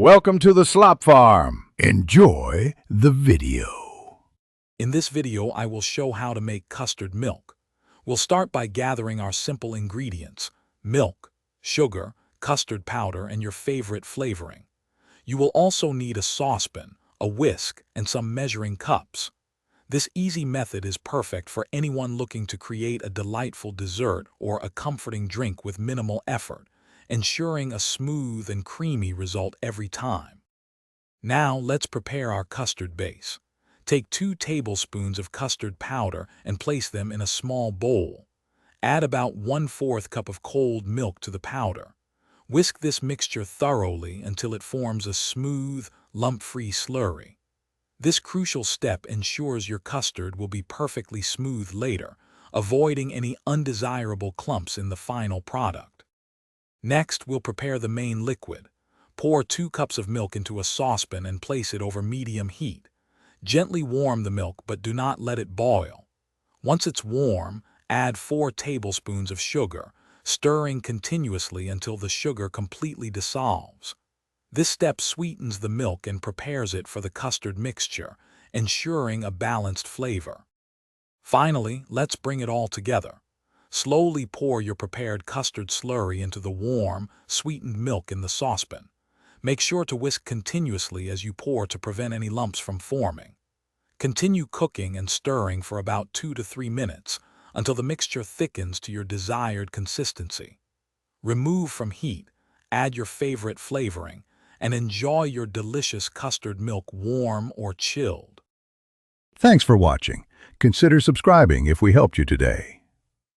Welcome to the Slop Farm. Enjoy the video. In this video, I will show how to make custard milk. We'll start by gathering our simple ingredients: milk, sugar, custard powder, and your favorite flavoring. You will also need a saucepan, a whisk, and some measuring cups. This easy method is perfect for anyone looking to create a delightful dessert or a comforting drink with minimal effort, ensuring a smooth and creamy result every time. Now let's prepare our custard base. Take 2 tablespoons of custard powder and place them in a small bowl. Add about 1/4 cup of cold milk to the powder. Whisk this mixture thoroughly until it forms a smooth, lump-free slurry. This crucial step ensures your custard will be perfectly smooth later, avoiding any undesirable clumps in the final product. Next, we'll prepare the main liquid. Pour 2 cups of milk into a saucepan and place it over medium heat. Gently warm the milk, but do not let it boil. Once it's warm, add 4 tablespoons of sugar, stirring continuously until the sugar completely dissolves. This step sweetens the milk and prepares it for the custard mixture, ensuring a balanced flavor. Finally, let's bring it all together. Slowly pour your prepared custard slurry into the warm, sweetened milk in the saucepan. Make sure to whisk continuously as you pour to prevent any lumps from forming. Continue cooking and stirring for about 2 to 3 minutes until the mixture thickens to your desired consistency. Remove from heat, add your favorite flavoring, and enjoy your delicious custard milk warm or chilled. Thanks for watching. Consider subscribing if we helped you today.